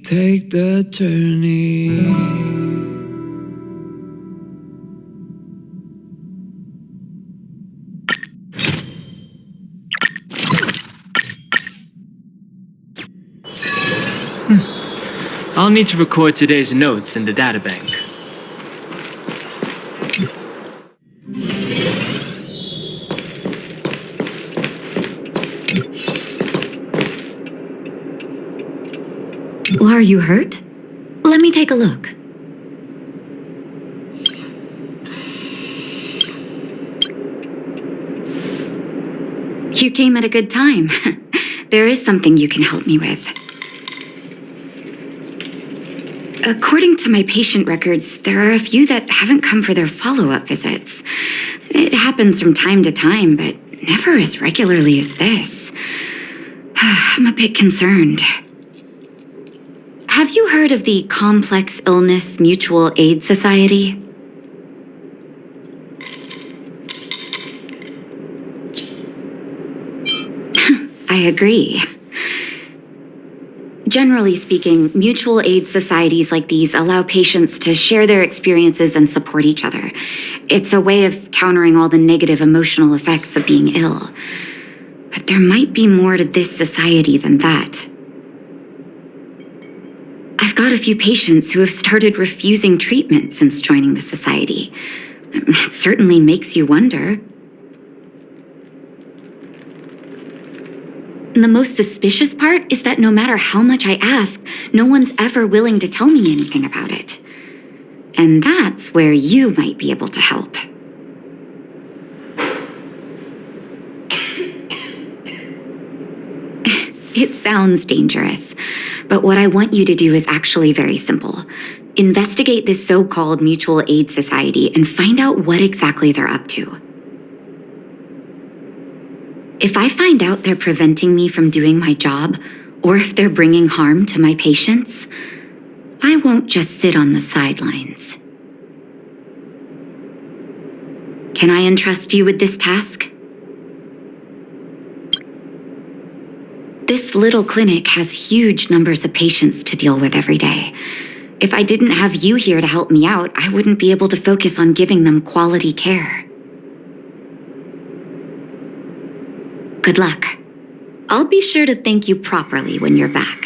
take the journey. I'll need to record today's notes in the databank. Are you hurt? Let me take a look. You came at a good time. There is something you can help me with. According to my patient records, there are a few that haven't come for their follow-up visits. It happens from time to time, but never as regularly as this. I'm a bit concerned. Have you heard of the Complex Illness Mutual Aid Society? I agree. Generally speaking, mutual aid societies like these allow patients to share their experiences and support each other. It's a way of countering all the negative emotional effects of being ill. But there might be more to this society than that. I've got a few patients who have started refusing treatment since joining the society. It certainly makes you wonder. The most suspicious part is that no matter how much I ask, no one's ever willing to tell me anything about it. And that's where you might be able to help. It sounds dangerous, but what I want you to do is actually very simple. Investigate this so-called mutual aid society and find out what exactly they're up to. If I find out they're preventing me from doing my job, or if they're bringing harm to my patients, I won't just sit on the sidelines. Can I entrust you with this task? This little clinic has huge numbers of patients to deal with every day. If I didn't have you here to help me out, I wouldn't be able to focus on giving them quality care. Good luck. I'll be sure to thank you properly when you're back.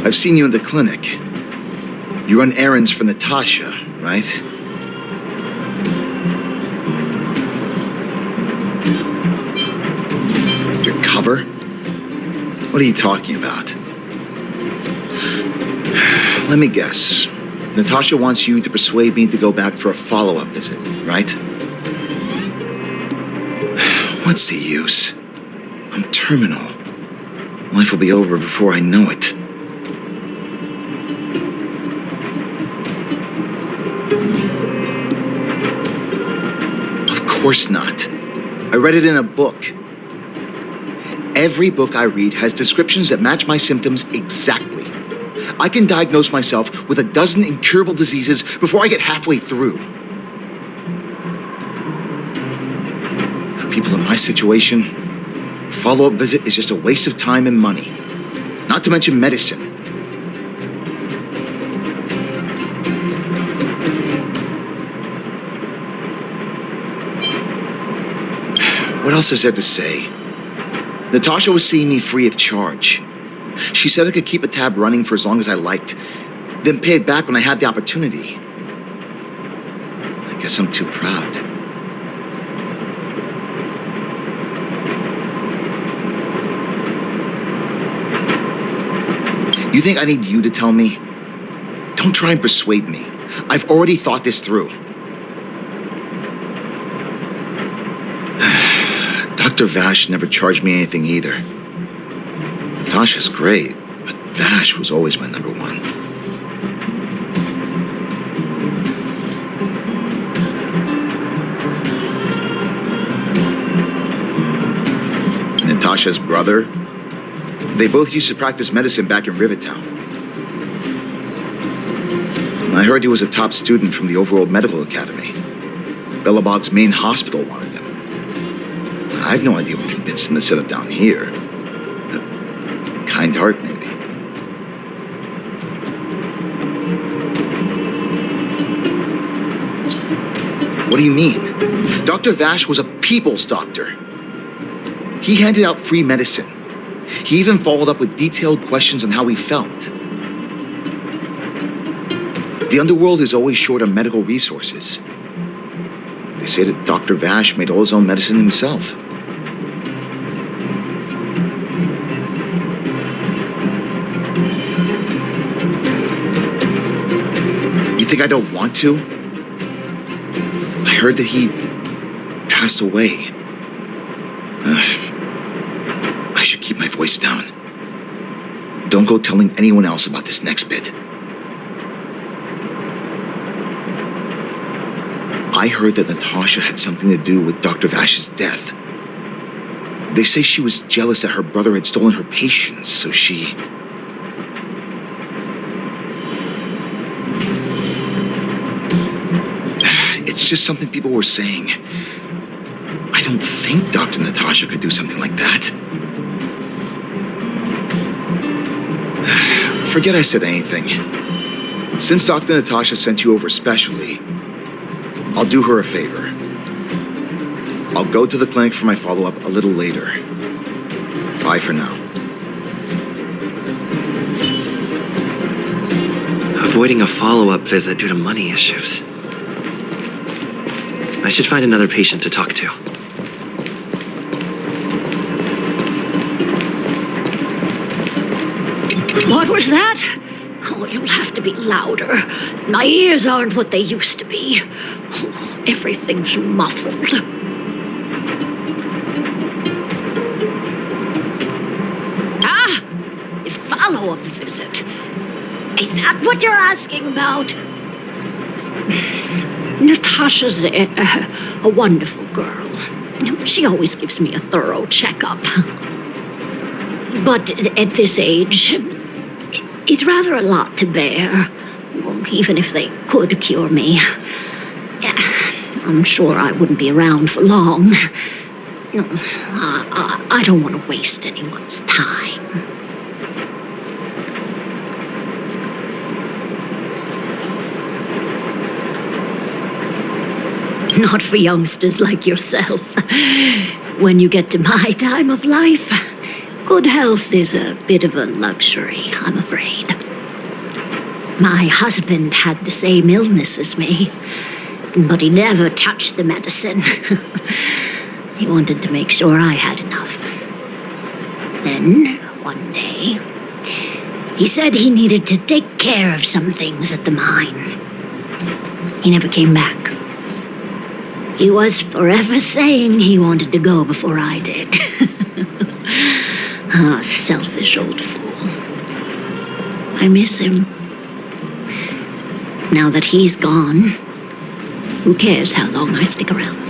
I've seen you in the clinic. You run errands for Natasha, right? Your cover? What are you talking about? Let me guess. Natasha wants you to persuade me to go back for a follow-up visit, right? What's the use? I'm terminal. Life will be over before I know it. Of course not. I read it in a book. Every book I read has descriptions that match my symptoms exactly. I can diagnose myself with a dozen incurable diseases before I get halfway through. For people in my situation, a follow-up visit is just a waste of time and money. Not to mention medicine. What else is there to say? Natasha was seeing me free of charge. She said I could keep a tab running for as long as I liked, then pay it back when I had the opportunity. I guess I'm too proud. You think I need you to tell me? Don't try and persuade me. I've already thought this through. Dr. Vash never charged me anything either. Natasha's great, but Vash was always my number one. Natasha's brother. They both used to practice medicine back in Rivertown. I heard he was a top student from the Overworld Medical Academy. Bellabog's main hospital wanted him. I have no idea what convinced him to set up down here. A kind heart, maybe. What do you mean? Dr. Vash was a people's doctor. He handed out free medicine. He even followed up with detailed questions on how he felt. The underworld is always short on medical resources. They say that Dr. Vash made all his own medicine himself. You think I don't want to? I heard that he passed away. I should keep my voice down. Don't go telling anyone else about this next bit. I heard that Natasha had something to do with Dr. Vash's death. They say she was jealous that her brother had stolen her patients, so she... It's just something people were saying. I don't think Dr. Natasha could do something like that. Forget I said anything. Since Dr. Natasha sent you over specially, I'll do her a favor. I'll go to the clinic for my follow-up a little later. Bye for now. Avoiding a follow-up visit due to money issues. I should find another patient to talk to. What was that? Oh, you'll have to be louder. My ears aren't what they used to be. Oh, everything's muffled. Ah! A follow-up visit. Is that what you're asking about? Natasha's a wonderful girl. She always gives me a thorough checkup. But at this age, it's rather a lot to bear, even if they could cure me. I'm sure I wouldn't be around for long. I don't want to waste anyone's time. Not for youngsters like yourself. When you get to my time of life, good health is a bit of a luxury, I'm afraid. My husband had the same illness as me, but he never touched the medicine. He wanted to make sure I had enough. Then, one day, he said he needed to take care of some things at the mine. He never came back. He was forever saying he wanted to go before I did. Ah, selfish old fool. I miss him. Now that he's gone, who cares how long I stick around?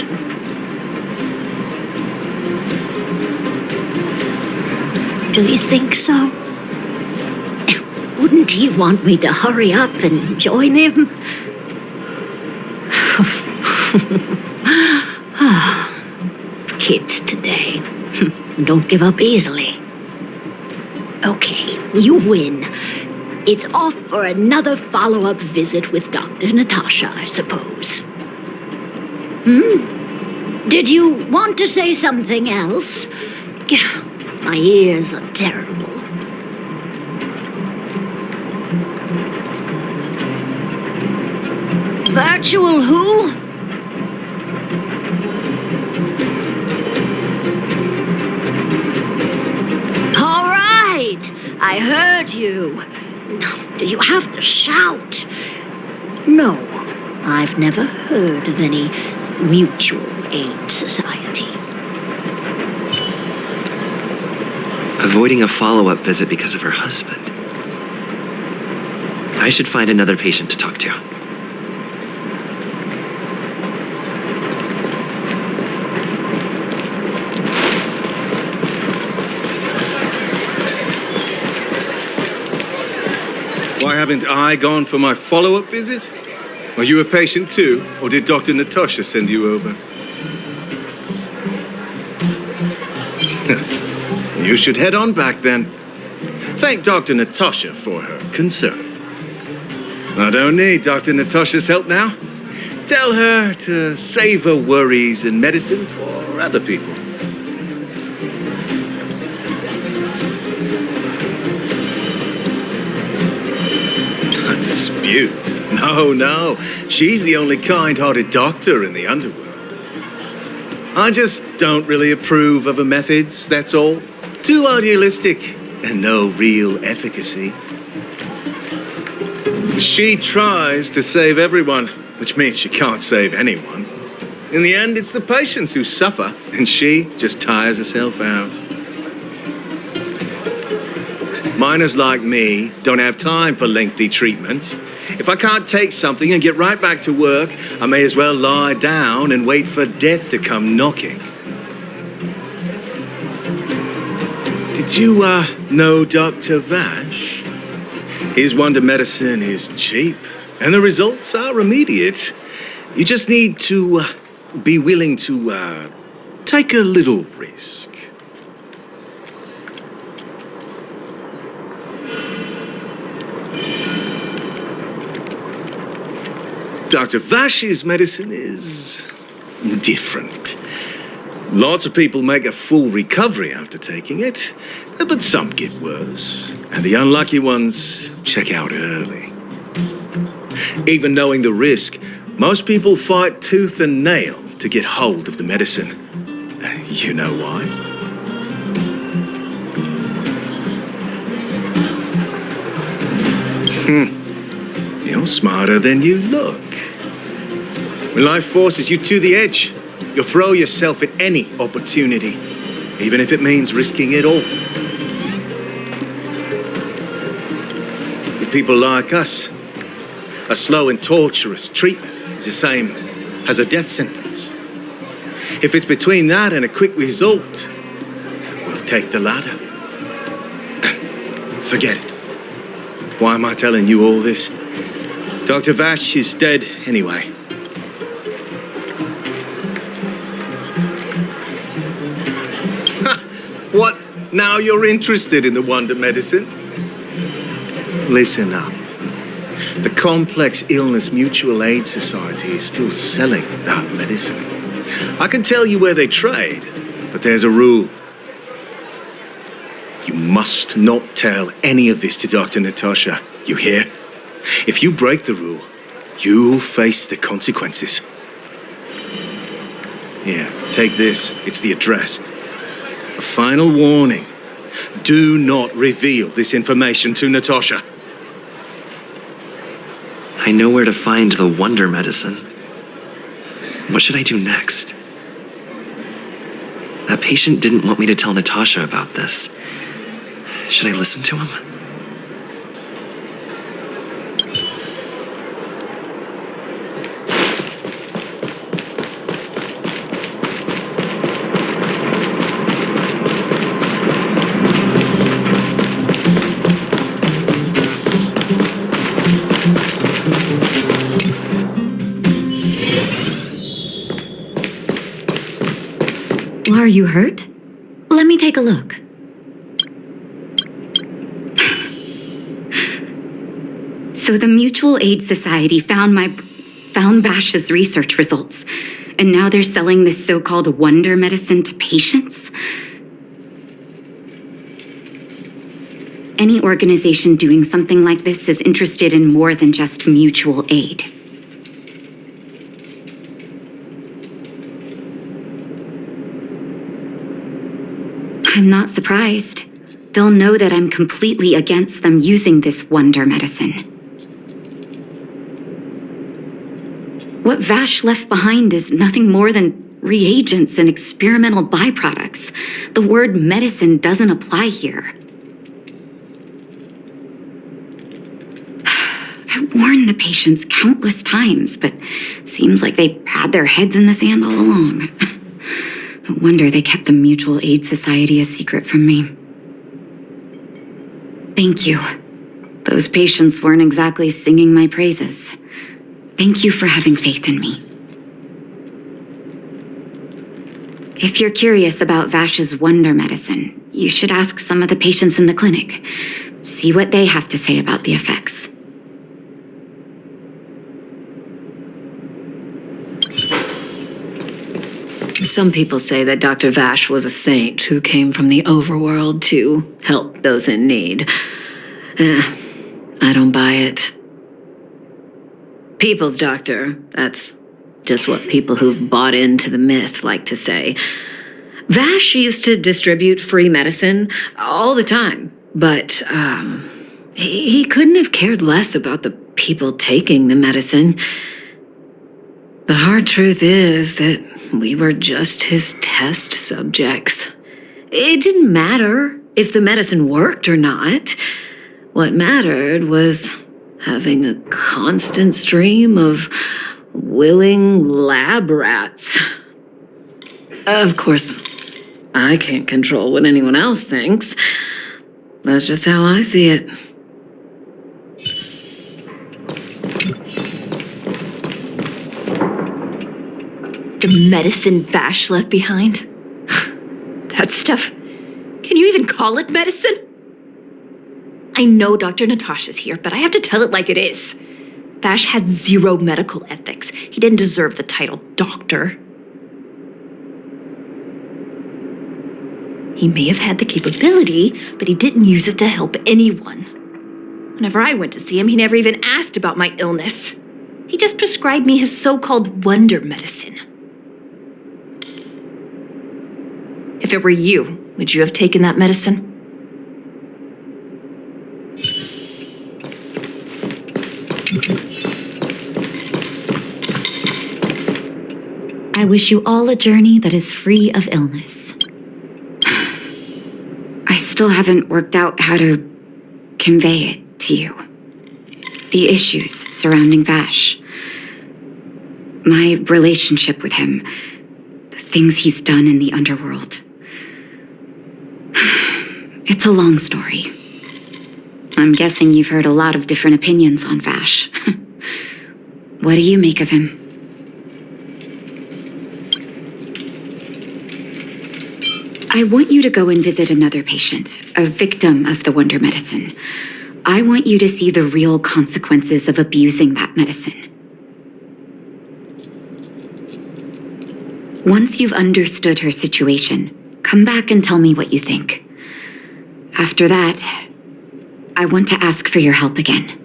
Do you think so? Wouldn't he want me to hurry up and join him? Kids today don't give up easily. Okay, you win. It's off for another follow-up visit with Dr. Natasha, I suppose. Did you want to say something else? My ears are terrible. Virtual who? I heard you. Do you have to shout? No, I've never heard of any mutual aid society. Avoiding a follow-up visit because of her husband. I should find another patient to talk to. haven't I gone for my follow-up visit? Are you a patient too, or did Dr. Natasha send you over? You should head on back then. Thank Dr. Natasha for her concern. I don't need Dr. Natasha's help now. Tell her to save her worries and medicine for other people. A dispute? No. She's the only kind-hearted doctor in the underworld. I just don't really approve of her methods, that's all. Too idealistic and no real efficacy. She tries to save everyone, which means she can't save anyone. In the end, it's the patients who suffer, and she just tires herself out. Miners like me don't have time for lengthy treatment. If I can't take something and get right back to work, I may as well lie down and wait for death to come knocking. Did you, know Dr. Vash? His wonder medicine is cheap, and the results are immediate. You just need to be willing to take a little risk. Dr. Vash's medicine is different. Lots of people make a full recovery after taking it, but some get worse, and the unlucky ones check out early. Even knowing the risk, most people fight tooth and nail to get hold of the medicine. You know why? You're smarter than you look. When life forces you to the edge, you'll throw yourself at any opportunity, even if it means risking it all. With people like us, a slow and torturous treatment is the same as a death sentence. If it's between that and a quick result, we'll take the latter. Forget it. Why am I telling you all this? Dr. Vash is dead anyway. What? Now you're interested in the wonder medicine? Listen up. The Complex Illness Mutual Aid Society is still selling that medicine. I can tell you where they trade, but there's a rule. You must not tell any of this to Dr. Natasha, you hear? If you break the rule, you'll face the consequences. Here, take this. It's the address. A final warning. Do not reveal this information to Natasha. I know where to find the wonder medicine. What should I do next? That patient didn't want me to tell Natasha about this. Should I listen to him? Are you hurt? Let me take a look. So the Mutual Aid Society found Vash's research results, and now they're selling this so-called wonder medicine to patients? Any organization doing something like this is interested in more than just mutual aid. I'm not surprised. They'll know that I'm completely against them using this wonder medicine. What Vash left behind is nothing more than reagents and experimental byproducts. The word medicine doesn't apply here. I warned the patients countless times, but seems like they had their heads in the sand all along. No wonder they kept the Mutual Aid Society a secret from me. Thank you Those patients weren't exactly singing my praises. Thank you for having faith in me. If you're curious about Vash's wonder medicine, you should ask some of the patients in the clinic. See what they have to say about the effects. Some people say that Dr. Vash was a saint who came from the overworld to help those in need. I don't buy it. People's doctor, that's just what people who've bought into the myth like to say. Vash used to distribute free medicine all the time, but he couldn't have cared less about the people taking the medicine. The hard truth is that we were just his test subjects. It didn't matter if the medicine worked or not. What mattered was having a constant stream of willing lab rats. Of course, I can't control what anyone else thinks. That's just how I see it. The medicine Vash left behind? That stuff. Can you even call it medicine? I know Dr. Natasha's here, but I have to tell it like it is. Vash had zero medical ethics. He didn't deserve the title doctor. He may have had the capability, but he didn't use it to help anyone. Whenever I went to see him, he never even asked about my illness. He just prescribed me his so-called wonder medicine. If it were you, would you have taken that medicine? I wish you all a journey that is free of illness. I still haven't worked out how to convey it to you. The issues surrounding Vash. My relationship with him. The things he's done in the underworld. It's a long story. I'm guessing you've heard a lot of different opinions on Vash. What do you make of him? I want you to go and visit another patient, a victim of the wonder medicine. I want you to see the real consequences of abusing that medicine. Once you've understood her situation, come back and tell me what you think. After that, I want to ask for your help again.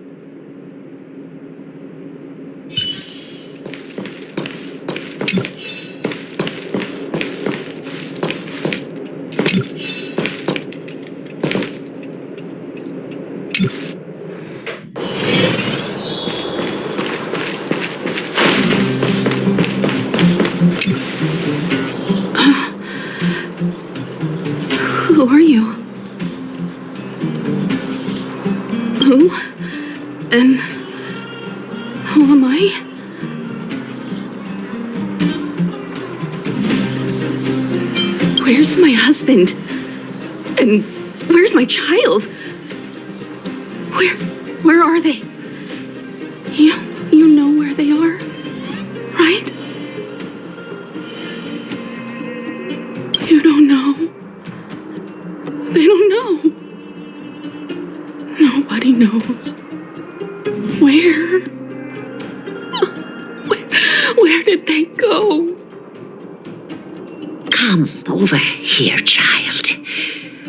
Who are you? Who? And who am I? Where's my husband? And where's my child? Where are they? You know where they are, right? You don't know. They don't know. Nobody knows. Where? Where did they go? Come over here, child.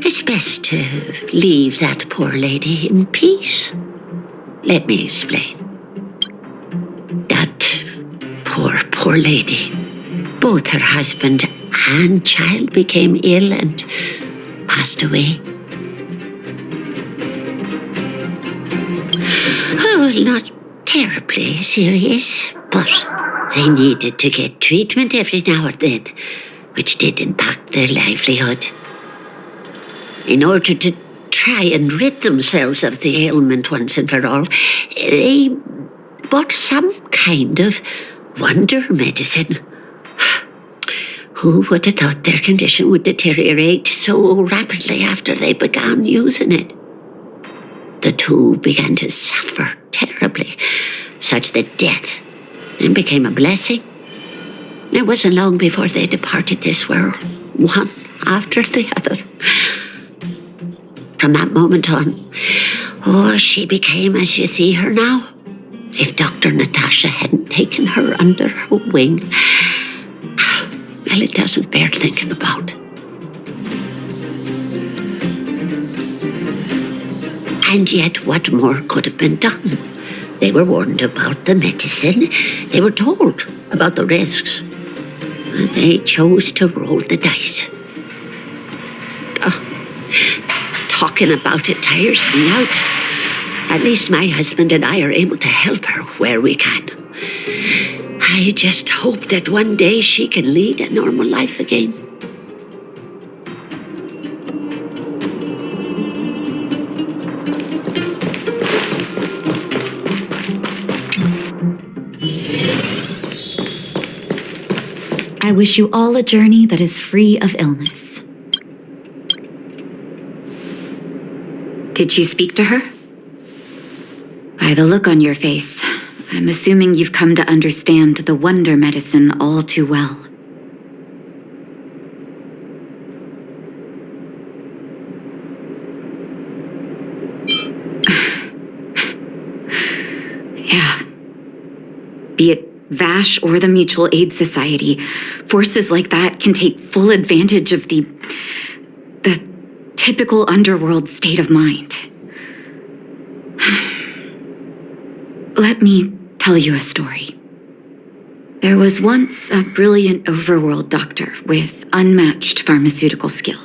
It's best to leave that poor lady in peace. Let me explain. That poor lady. Both her husband and child became ill and passed away. Oh, well, not terribly serious, but they needed to get treatment every now and then, which did impact their livelihood. In order to try and rid themselves of the ailment once and for all, they bought some kind of wonder medicine. Who would have thought their condition would deteriorate so rapidly after they began using it? The two began to suffer terribly, such that death then became a blessing. It wasn't long before they departed this world, one after the other. From that moment on, she became as you see her now. If Dr. Natasha hadn't taken her under her wing, well, it doesn't bear thinking about. And yet, what more could have been done? They were warned about the medicine. They were told about the risks. And they chose to roll the dice. Talking about it tires me out. At least my husband and I are able to help her where we can. I just hope that one day she can lead a normal life again. I wish you all a journey that is free of illness. Did you speak to her? By the look on your face, I'm assuming you've come to understand the wonder medicine all too well. Yeah. Be it Vash or the Mutual Aid Society, forces like that can take full advantage of the typical underworld state of mind. Let me tell you a story. There was once a brilliant overworld doctor with unmatched pharmaceutical skill.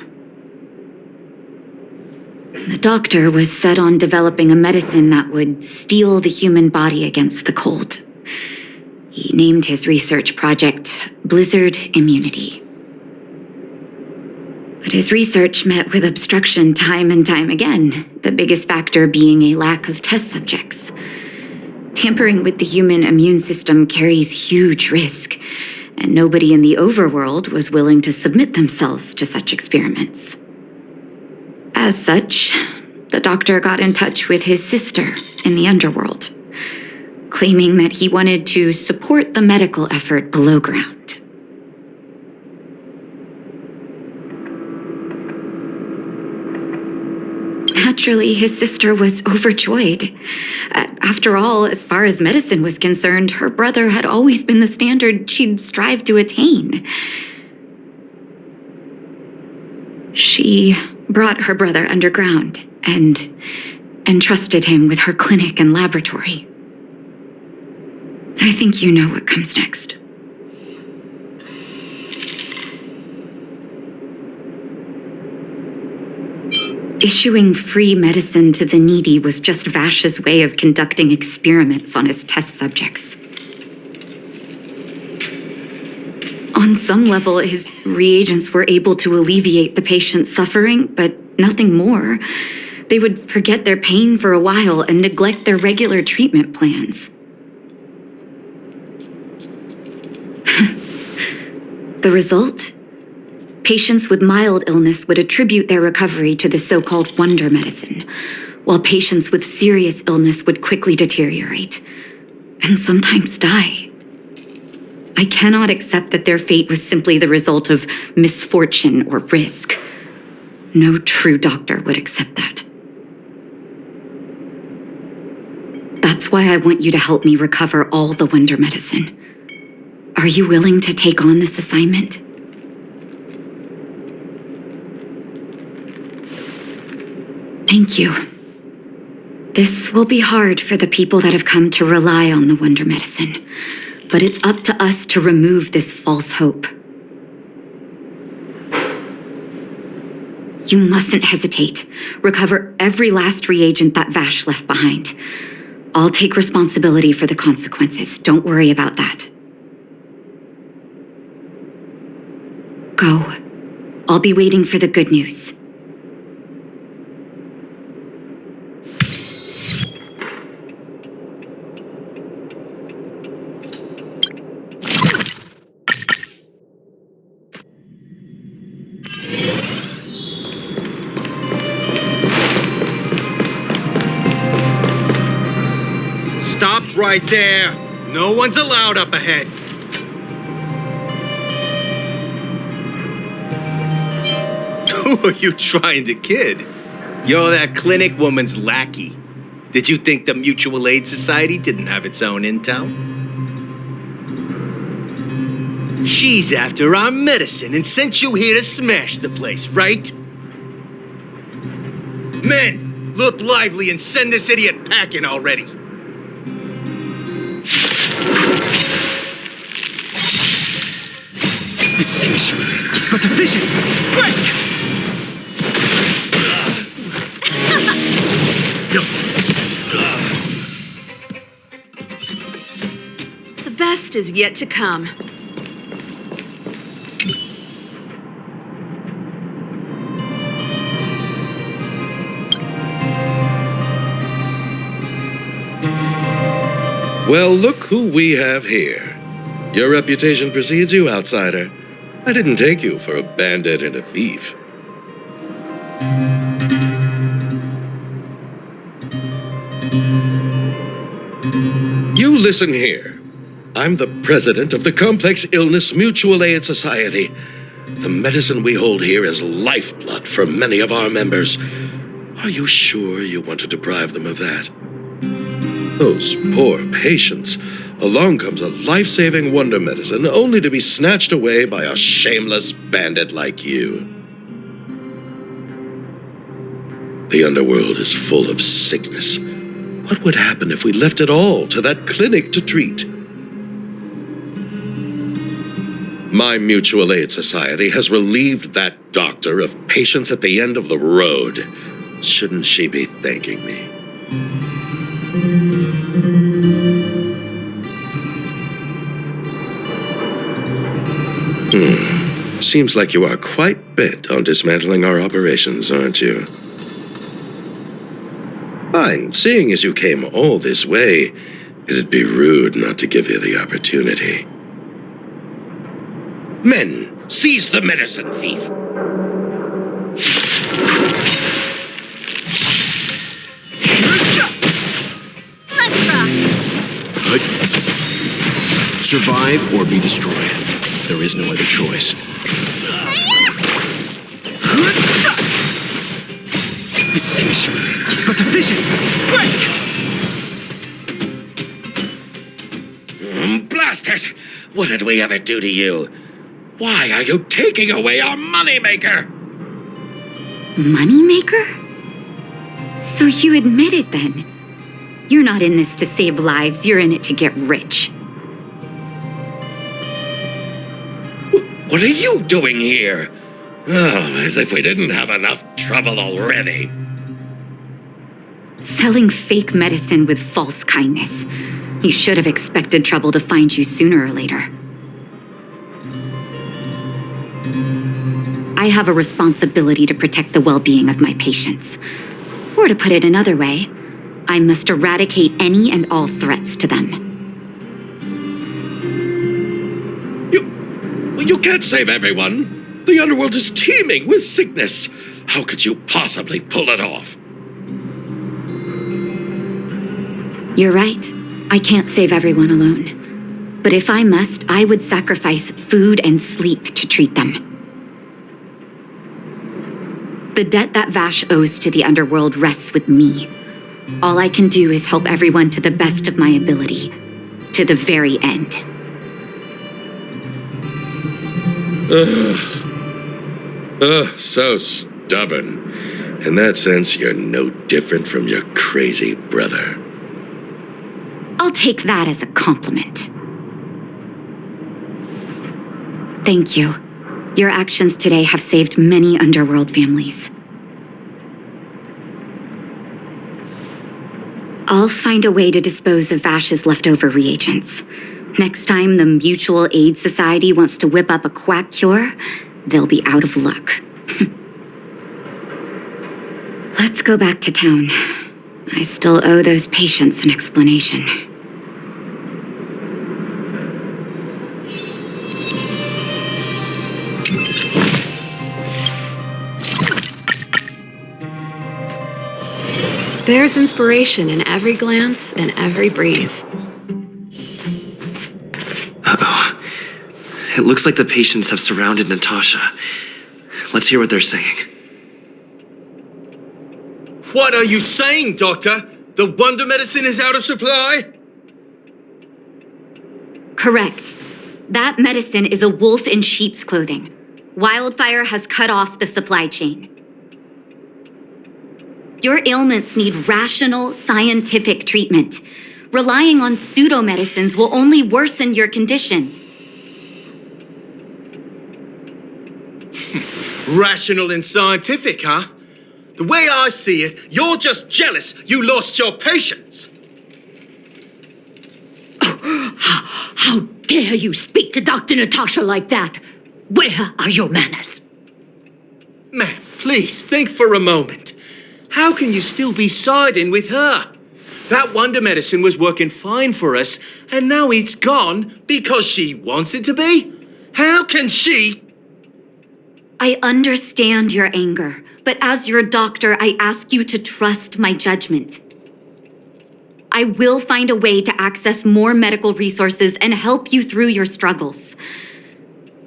The doctor was set on developing a medicine that would steel the human body against the cold. He named his research project Blizzard Immunity. But his research met with obstruction time and time again, the biggest factor being a lack of test subjects. Tampering with the human immune system carries huge risk, and nobody in the overworld was willing to submit themselves to such experiments. As such, the doctor got in touch with his sister in the underworld, claiming that he wanted to support the medical effort below ground. Naturally, his sister was overjoyed. After all, as far as medicine was concerned, her brother had always been the standard she'd strive to attain. She brought her brother underground and entrusted him with her clinic and laboratory. I think you know what comes next. Issuing free medicine to the needy was just Vash's way of conducting experiments on his test subjects. On some level, his reagents were able to alleviate the patient's suffering, but nothing more. They would forget their pain for a while and neglect their regular treatment plans. The result? Patients with mild illness would attribute their recovery to the so-called wonder medicine, while patients with serious illness would quickly deteriorate, and sometimes die. I cannot accept that their fate was simply the result of misfortune or risk. No true doctor would accept that. That's why I want you to help me recover all the wonder medicine. Are you willing to take on this assignment? Thank you. This will be hard for the people that have come to rely on the wonder medicine, but it's up to us to remove this false hope. You mustn't hesitate. Recover every last reagent that Vash left behind. I'll take responsibility for the consequences. Don't worry about that. Go. I'll be waiting for the good news. right there. No one's allowed up ahead. Who are you trying to kid? You're that clinic woman's lackey. Did you think the Mutual Aid Society didn't have its own intel? She's after our medicine and sent you here to smash the place, right? Men, look lively and send this idiot packing already. The sanctuary is but a vision. Break! The best is yet to come. Well, look who we have here. Your reputation precedes you, outsider. I didn't take you for a bandit and a thief. You listen here. I'm the president of the Complex Illness Mutual Aid Society. The medicine we hold here is lifeblood for many of our members. Are you sure you want to deprive them of that? Those poor patients. Along comes a life-saving wonder medicine only to be snatched away by a shameless bandit like you. The underworld is full of sickness. What would happen if we left it all to that clinic to treat? My Mutual Aid Society has relieved that doctor of patients at the end of the road. Shouldn't she be thanking me? Seems like you are quite bent on dismantling our operations, aren't you? Fine, seeing as you came all this way, it'd be rude not to give you the opportunity. Men, seize the medicine thief! Let's rock! Survive or be destroyed. There is no other choice. The sanctuary is but a vision. Break! Blast it! What did we ever do to you? Why are you taking away our moneymaker? Moneymaker? So you admit it then? You're not in this to save lives, you're in it to get rich. What are you doing here? Oh, as if we didn't have enough trouble already. Selling fake medicine with false kindness. You should have expected trouble to find you sooner or later. I have a responsibility to protect the well-being of my patients. Or to put it another way, I must eradicate any and all threats to them. You can't save everyone. The underworld is teeming with sickness. How could you possibly pull it off? You're right. I can't save everyone alone. But if I must, I would sacrifice food and sleep to treat them. The debt that Vash owes to the underworld rests with me. All I can do is help everyone to the best of my ability. To the very end. So stubborn. In that sense, you're no different from your crazy brother. I'll take that as a compliment. Thank you. Your actions today have saved many underworld families. I'll find a way to dispose of Vash's leftover reagents. Next time the Mutual Aid Society wants to whip up a quack cure, they'll be out of luck. Let's go back to town. I still owe those patients an explanation. There's inspiration in every glance and every breeze. Uh-oh. It looks like the patients have surrounded Natasha. Let's hear what they're saying. What are you saying, Doctor? The wonder medicine is out of supply? Correct. That medicine is a wolf in sheep's clothing. Wildfire has cut off the supply chain. Your ailments need rational, scientific treatment. Relying on pseudo-medicines will only worsen your condition. Rational and scientific, huh? The way I see it, you're just jealous you lost your patients. How dare you speak to Dr. Natasha like that? Where are your manners? Ma'am, please think for a moment. How can you still be siding with her? That wonder medicine was working fine for us, and now it's gone because she wants it to be? How can she? I understand your anger, but as your doctor, I ask you to trust my judgment. I will find a way to access more medical resources and help you through your struggles.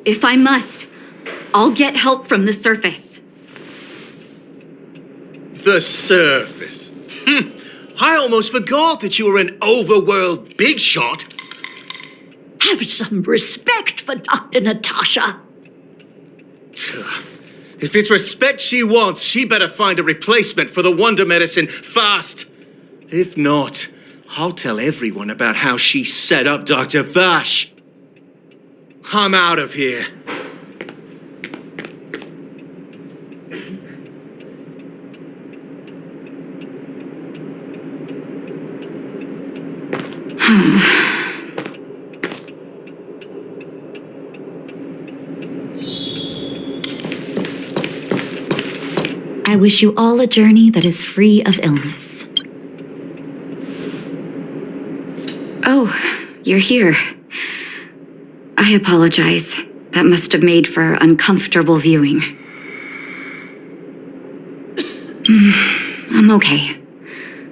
If I must, I'll get help from the surface. The surface. I almost forgot that you were an overworld big shot. Have some respect for Dr. Natasha. If it's respect she wants, she better find a replacement for the wonder medicine fast. If not, I'll tell everyone about how she set up Dr. Vash. I'm out of here. I wish you all a journey that is free of illness. Oh, you're here. I apologize. That must have made for uncomfortable viewing. I'm okay.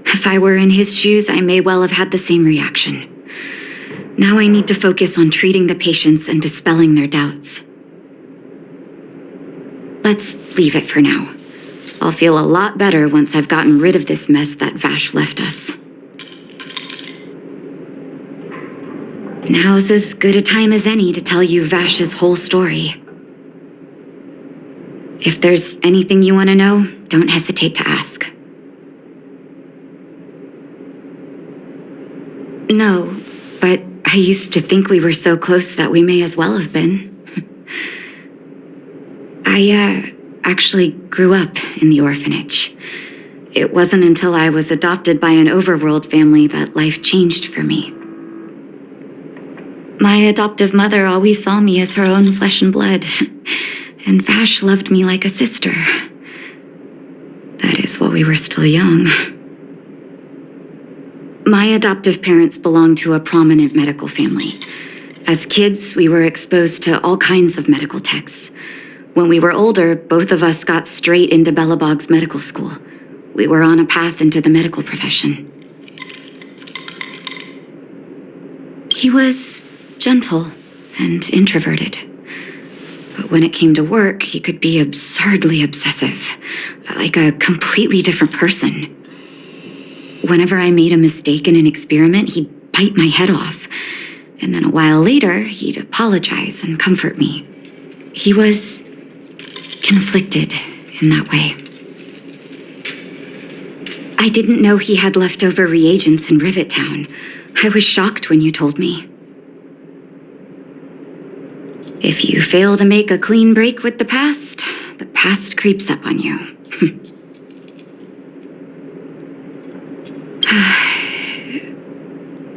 If I were in his shoes, I may well have had the same reaction. Now I need to focus on treating the patients and dispelling their doubts. Let's leave it for now. I'll feel a lot better once I've gotten rid of this mess that Vash left us. Now's as good a time as any to tell you Vash's whole story. If there's anything you want to know, don't hesitate to ask. No, but I used to think we were so close that we may as well have been. I actually grew up in the orphanage. It wasn't until I was adopted by an overworld family that life changed for me. My adoptive mother always saw me as her own flesh and blood, and Vash loved me like a sister. That is while we were still young. My adoptive parents belonged to a prominent medical family. As kids, we were exposed to all kinds of medical texts. When we were older, both of us got straight into Belobog's medical school. We were on a path into the medical profession. He was gentle and introverted. But when it came to work, he could be absurdly obsessive, like a completely different person. Whenever I made a mistake in an experiment, he'd bite my head off. And then a while later, he'd apologize and comfort me. He was conflicted in that way. I didn't know he had leftover reagents in Rivet Town. I was shocked when you told me. If you fail to make a clean break with the past creeps up on you.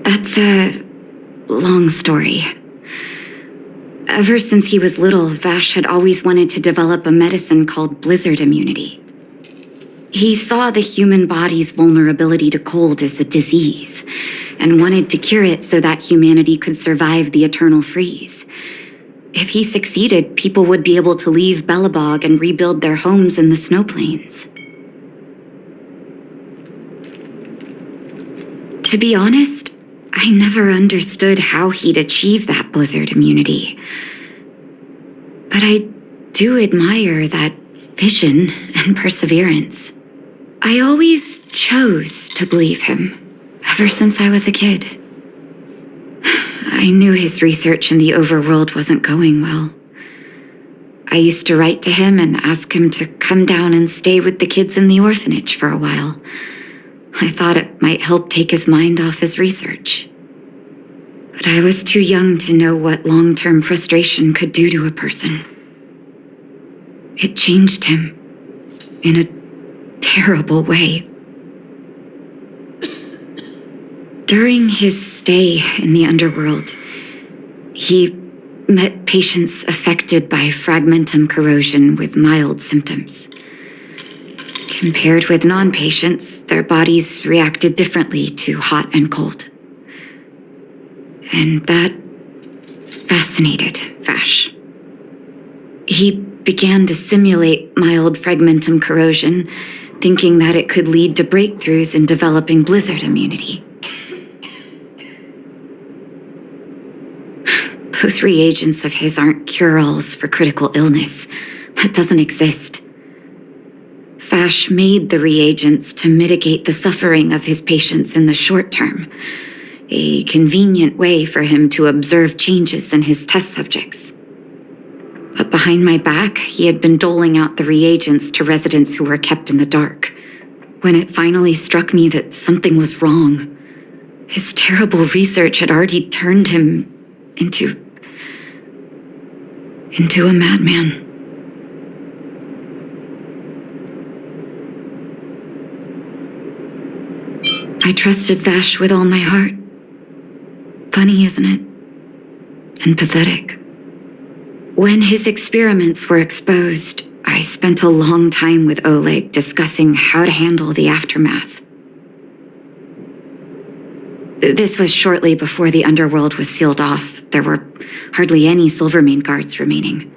That's a long story. Ever since he was little, Vash had always wanted to develop a medicine called blizzard immunity. He saw the human body's vulnerability to cold as a disease, and wanted to cure it so that humanity could survive the eternal freeze. If he succeeded, people would be able to leave Belobog and rebuild their homes in the snow plains. To be honest, I never understood how he'd achieve that blizzard immunity. But I do admire that vision and perseverance. I always chose to believe him, ever since I was a kid. I knew his research in the overworld wasn't going well. I used to write to him and ask him to come down and stay with the kids in the orphanage for a while. I thought it might help take his mind off his research. But I was too young to know what long-term frustration could do to a person. It changed him in a terrible way. During his stay in the underworld, he met patients affected by fragmentum corrosion with mild symptoms. Compared with non-patients, their bodies reacted differently to hot and cold. And that fascinated Vash. He began to simulate mild fragmentum corrosion, thinking that it could lead to breakthroughs in developing blizzard immunity. Those reagents of his aren't cure-alls for critical illness. That doesn't exist. Vash made the reagents to mitigate the suffering of his patients in the short term, a convenient way for him to observe changes in his test subjects. But behind my back, he had been doling out the reagents to residents who were kept in the dark. When it finally struck me that something was wrong, his terrible research had already turned him into a madman. I trusted Vash with all my heart. Funny, isn't it? And pathetic. When his experiments were exposed, I spent a long time with Oleg discussing how to handle the aftermath. This was shortly before the underworld was sealed off. There were hardly any Silvermane guards remaining.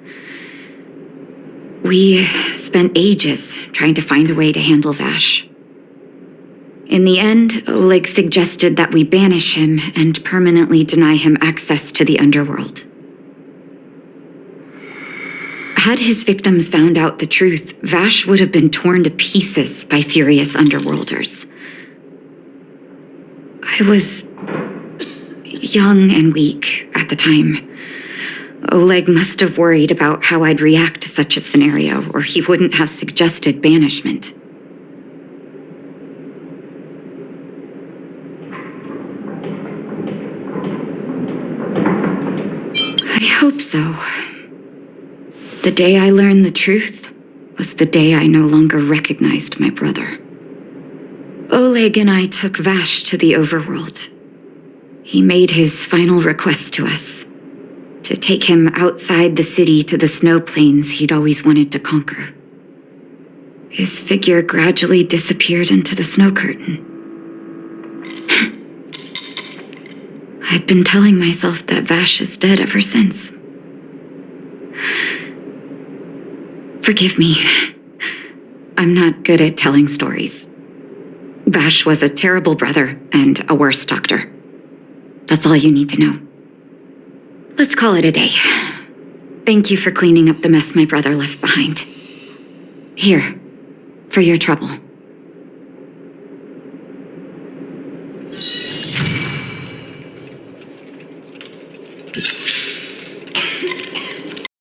We spent ages trying to find a way to handle Vash. In the end, Oleg suggested that we banish him and permanently deny him access to the underworld. Had his victims found out the truth, Vash would have been torn to pieces by furious underworlders. I was young and weak at the time. Oleg must have worried about how I'd react to such a scenario, or he wouldn't have suggested banishment. I hope so. The day I learned the truth was the day I no longer recognized my brother. Oleg and I took Vash to the overworld. He made his final request to us, to take him outside the city to the snow plains he'd always wanted to conquer. His figure gradually disappeared into the snow curtain. I've been telling myself that Vash is dead ever since. Forgive me. I'm not good at telling stories. Vash was a terrible brother and a worse doctor. That's all you need to know. Let's call it a day. Thank you for cleaning up the mess my brother left behind. Here, for your trouble.